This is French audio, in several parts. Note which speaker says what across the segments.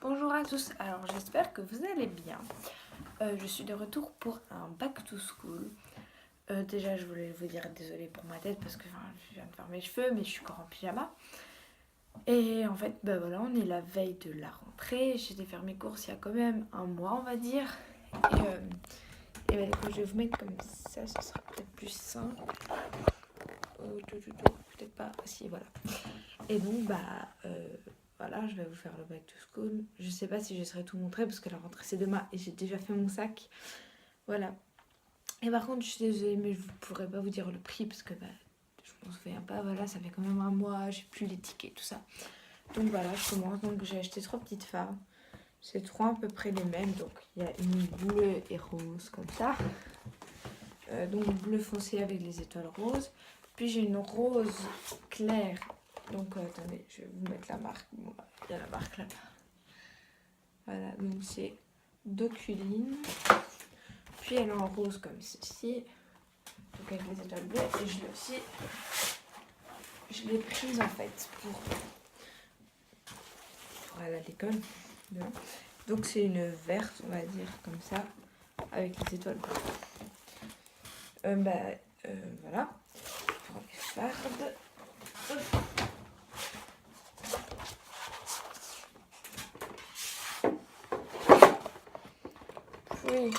Speaker 1: Bonjour à tous, alors j'espère que vous allez bien. Je suis de retour pour un back to school. Déjà je voulais vous dire désolée pour ma tête parce que je viens de faire mes cheveux mais je suis encore en pyjama. Et en fait voilà, on est la veille de la rentrée, j'ai été faire mes courses il y a quand même un mois on va dire. Et du coup je vais vous mettre comme ça, ce sera peut-être plus simple. Peut-être pas, si voilà. Et donc voilà, je vais vous faire le back to school. Je sais pas si je serai tout montré parce que la rentrée c'est demain et j'ai déjà fait mon sac. Voilà. Et par contre, je suis désolée, mais je ne pourrais pas vous dire le prix parce que je m'en souviens pas. Voilà, ça fait quand même un mois, j'ai plus les tickets, tout ça. Donc voilà, je commence. Donc j'ai acheté 3 petites farbes. C'est 3 à peu près les mêmes. Donc il y a une bleue et rose comme ça. Donc bleu foncé avec les étoiles roses. Puis j'ai une rose claire. Donc attendez, je vais vous mettre la marque. Bon, il y a la marque là-bas. Voilà, donc c'est Doculine. Puis elle est en rose comme ceci. Donc avec les étoiles bleues. Et je l'ai prise en fait pour aller à l'école. Donc c'est une verte, on va dire, comme ça, avec les étoiles bleues. Voilà, pour les fardes. Oui.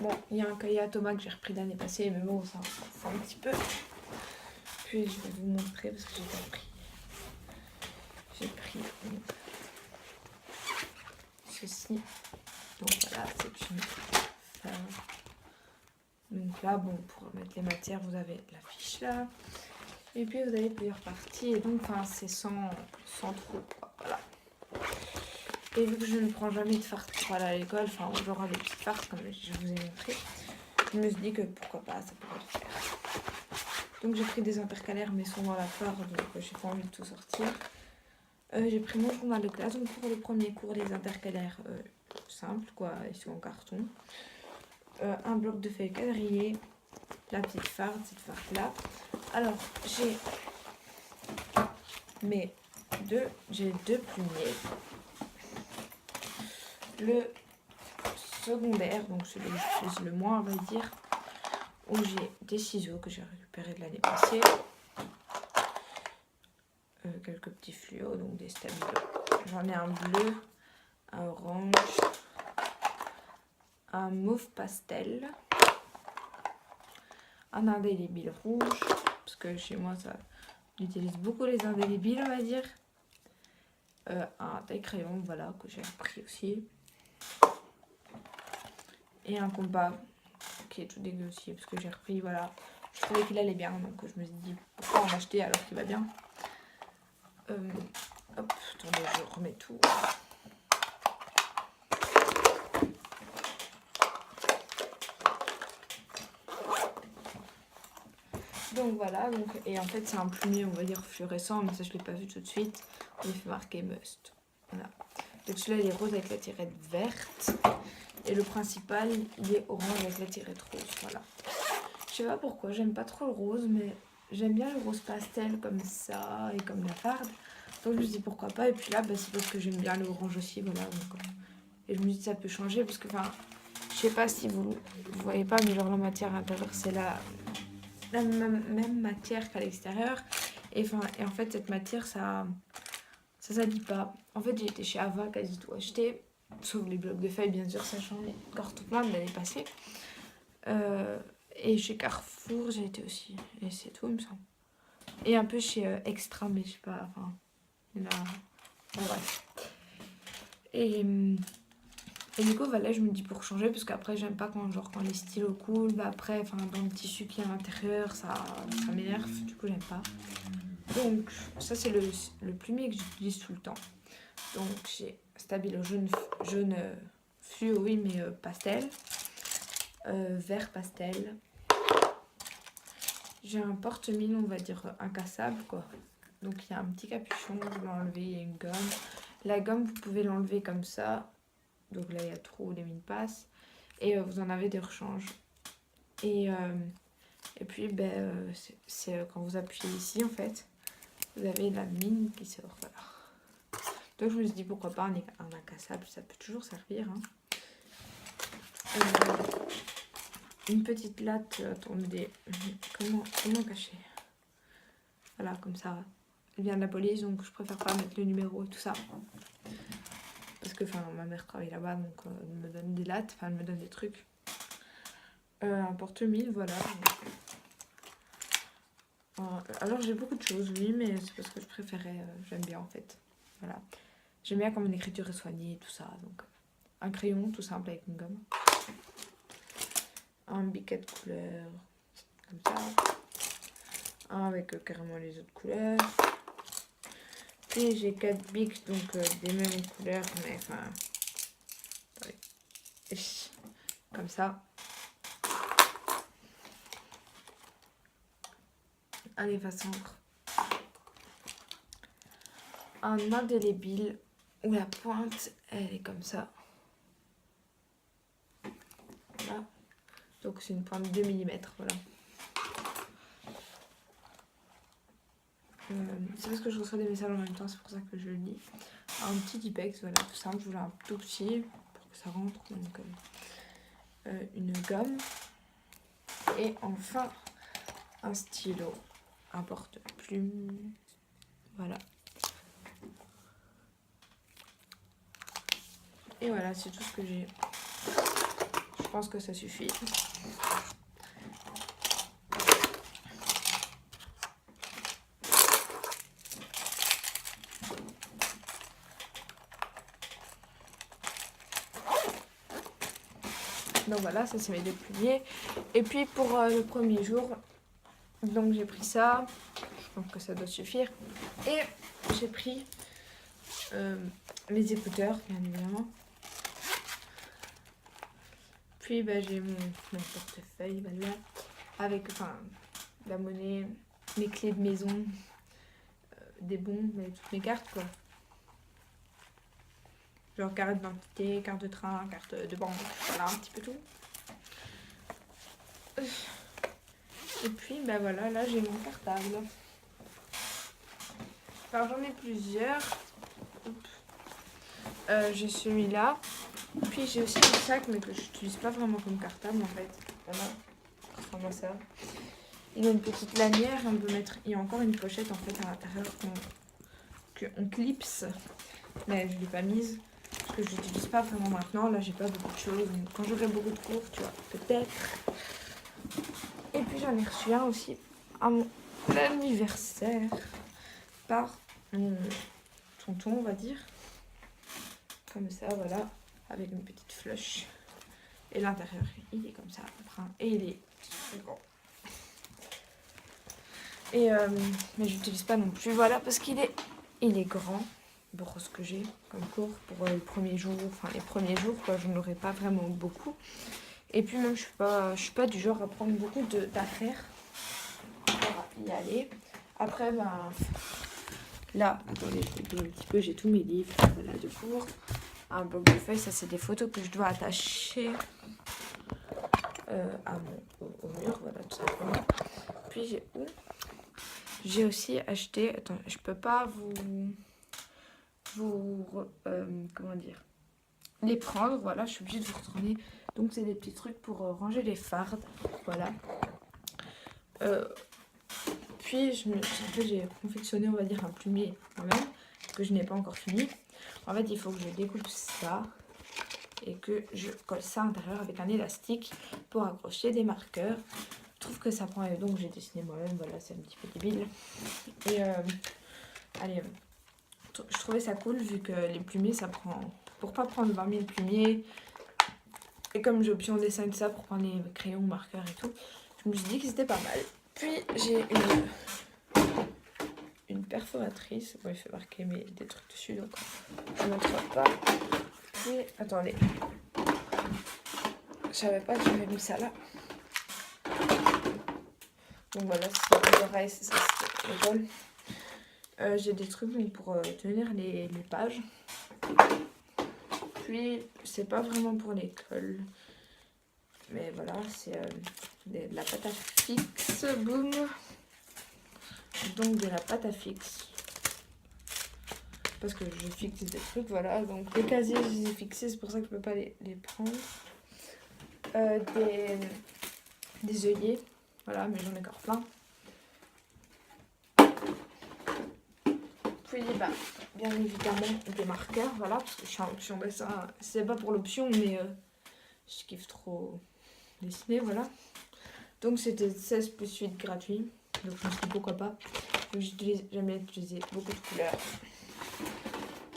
Speaker 1: Bon, il y a un cahier à Thomas que j'ai repris l'année passée, mais bon, ça un petit peu. Puis je vais vous montrer parce que j'ai pas pris. J'ai pris ceci. Donc voilà, c'est une farde. Donc là, bon, pour mettre les matières, vous avez la fiche là. Et puis vous avez plusieurs parties. Et donc, c'est sans trop, quoi. Voilà. Et vu que je ne prends jamais de farce pour aller à l'école, genre des petites farces comme je vous ai montré, je me suis dit que pourquoi pas, ça pourrait le faire. Donc j'ai pris des intercalaires, mais ils sont dans la farde, donc j'ai pas envie de tout sortir. J'ai pris mon journal de classe, donc pour le premier cours, les intercalaires simples, quoi, ils sont en carton. Un bloc de feuilles quadrillées, la petite farde, cette farde là. Alors j'ai deux plumiers. Le secondaire, donc celui que j'utilise le moins on va dire, où j'ai des ciseaux que j'ai récupérés de l'année passée. Quelques petits fluos, donc des stems bleus. J'en ai un bleu, un orange, un mauve pastel, un indélébile rouge, parce que chez moi ça j'utilise beaucoup les indélébiles on va dire. Un taille-crayon, voilà, que j'ai appris aussi. Et un compas qui est tout dégueu aussi, parce que j'ai repris, voilà. Je trouvais qu'il allait bien, donc je me suis dit pourquoi en acheter alors qu'il va bien. Hop, attendez, je remets tout. Donc voilà, et en fait c'est un plumier on va dire fluorescent, mais ça je l'ai pas vu tout de suite. Il fait marquer Must. Voilà. Donc celui-là il est rose avec la tirette verte. Et le principal il est orange avec la tirette rose. Voilà. Je sais pas pourquoi, j'aime pas trop le rose, mais j'aime bien le rose pastel comme ça et comme la farde. Donc je me dis pourquoi pas. Et puis là c'est parce que j'aime bien le orange aussi. Voilà. Et je me dis ça peut changer parce que je sais pas si vous voyez pas, mais genre la matière à l'intérieur c'est la même matière qu'à l'extérieur. Et en fait cette matière ça s'allie pas. En fait j'ai été chez Ava quasi tout acheté. Sauf les blocs de feuilles bien sûr, ça change encore tout plein de l'année passée. Et chez Carrefour j'ai été aussi. Et c'est tout il me semble. Et un peu chez Extra mais je sais pas. Il y en a... Bon, bref. Et du coup voilà je me dis pour changer parce qu'après j'aime pas quand les stylos coulent. Après dans le tissu qui est à l'intérieur ça m'énerve. Du coup j'aime pas. Donc ça c'est le plumier que j'utilise tout le temps. Donc j'ai Stabilo jaune fluo oui mais pastel. Vert pastel. J'ai un porte-mine on va dire incassable quoi. Donc il y a un petit capuchon, vous l'enlevez, il y a une gomme. La gomme vous pouvez l'enlever comme ça. Donc là il y a trop où les mines passent. Et vous en avez des rechanges. Et puis c'est quand vous appuyez ici en fait. Vous avez la mine qui sort, voilà. Donc je me suis dit pourquoi pas un incassable, ça peut toujours servir. Hein. Une petite latte, attendez, comment cacher? Voilà, comme ça. Elle vient de la police, donc je préfère pas mettre le numéro et tout ça. Parce que ma mère travaille là-bas, donc elle me donne des lattes, enfin elle me donne des trucs. Un porte-mine, voilà. Alors j'ai beaucoup de choses, oui, mais c'est parce que je préférais, j'aime bien en fait. Voilà. J'aime bien comme une écriture est soignée et tout ça, donc un crayon tout simple avec une gomme. Un biquet de couleurs, comme ça. Un avec carrément les autres couleurs. Puis j'ai 4 bics, donc des mêmes couleurs, mais enfin... Comme ça. Un efface-encre. Un indélébile où la pointe, elle est comme ça. Voilà. Donc c'est une pointe de 2 mm, voilà. C'est parce que je reçois des messages en même temps, c'est pour ça que je le lis. Un petit Tipex, voilà, tout simple. Je voulais un tout petit pour que ça rentre. Donc une gomme. Et enfin un stylo, un porte-plume. Voilà. Et voilà, c'est tout ce que j'ai. Je pense que ça suffit. Donc voilà, ça c'est mes 2 plumiers. Et puis pour le premier jour, donc j'ai pris ça. Je pense que ça doit suffire. Et j'ai pris mes écouteurs, bien évidemment. Puis j'ai mon portefeuille, voilà, avec la monnaie, mes clés de maison, des bons, toutes mes cartes quoi. Genre carte d'identité, carte de train, carte de banque, voilà, un petit peu tout. Et puis voilà, là j'ai mon cartable. Alors j'en ai plusieurs. J'ai celui-là. Puis j'ai aussi un sac, mais que je n'utilise pas vraiment comme cartable en fait. Voilà, ça ressemble à ça. Il a une petite lanière, on peut mettre. Il y a encore une pochette en fait à l'intérieur qu'on clipse, mais je ne l'ai pas mise parce que je l'utilise pas vraiment maintenant. Là j'ai pas beaucoup de choses. Donc, quand j'aurai beaucoup de cours, tu vois, peut-être. Et puis j'en ai reçu un aussi à mon anniversaire par mon tonton, on va dire. Comme ça, voilà, avec une petite flush. Et l'intérieur, il est comme ça, brun. Et il est très grand. Et mais j'utilise pas non plus, voilà, parce qu'il est grand pour ce que j'ai comme cours pour les premiers jours. Enfin, les premiers jours, quoi, je n'aurai pas vraiment beaucoup. Et puis même, je suis pas du genre à prendre beaucoup d'affaires pour y aller. Après, là, attendez, je vais un petit peu, j'ai tous mes livres, voilà, de cours. Un bloc de feuilles, ça c'est des photos que je dois attacher au mur, voilà, tout simplement. Puis j'ai aussi acheté, attends, je peux pas comment dire, les prendre, voilà, je suis obligée de vous retourner. Donc c'est des petits trucs pour ranger les fardes, voilà. Puis j'ai confectionné, on va dire, un plumier moi-même, que je n'ai pas encore fini. En fait, il faut que je découpe ça et que je colle ça à l'intérieur avec un élastique pour accrocher des marqueurs. Je trouve que ça prend... Donc j'ai dessiné moi-même, voilà, c'est un petit peu débile. Et allez, je trouvais ça cool vu que les plumiers, ça prend... Pour pas prendre 20 000 plumiers, et comme j'ai option dessin et tout ça pour prendre les crayons, marqueurs et tout, je me suis dit que c'était pas mal. Puis j'ai une perforatrice. Bon, il fait marquer des trucs dessus, donc je ne montre pas. Puis, attendez. Je savais pas que j'avais mis ça là. Donc voilà, c'est les oreilles, c'est ça, c'est l'école. J'ai des trucs donc, pour tenir les pages. Puis, c'est pas vraiment pour l'école. Mais voilà, c'est de la pâte à fixe. Boum. Donc de la pâte à fixe. parce que je fixe des trucs, voilà. Donc les casiers, je les ai fixés, c'est pour ça que je peux pas les prendre. Des œillets, voilà, mais j'en ai encore plein. Puis bah, bien évidemment des marqueurs, voilà, parce que je suis en dessin, c'est pas pour l'option, mais je kiffe trop dessiner, voilà. Donc c'était 16 plus 8 gratuit, donc je me suis dit pourquoi pas. Donc j'aime bien utiliser beaucoup de couleurs.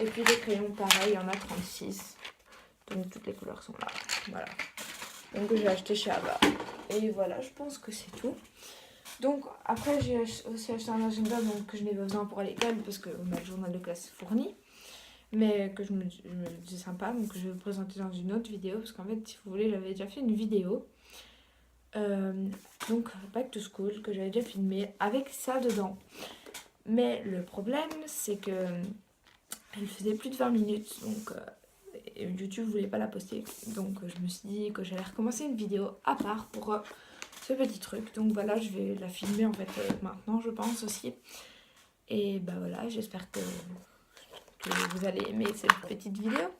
Speaker 1: Et puis les crayons, pareil, il y en a 36, donc toutes les couleurs sont là, voilà. Donc j'ai acheté chez Ava. Et voilà, je pense que c'est tout. Donc après j'ai aussi acheté un agenda donc, que je n'ai pas besoin pour aller à l'école parce qu'on a le journal de classe fourni. Mais que je me dis sympa, donc je vais vous présenter dans une autre vidéo. Parce qu'en fait, si vous voulez, j'avais déjà fait une vidéo. Donc Back to School que j'avais déjà filmé avec ça dedans. Mais le problème c'est que elle faisait plus de 20 minutes. Donc YouTube voulait pas la poster. Donc je me suis dit que j'allais recommencer une vidéo à part pour ce petit truc. Donc voilà, je vais la filmer en fait maintenant, je pense aussi. Et bah voilà, j'espère que vous allez aimer cette petite vidéo.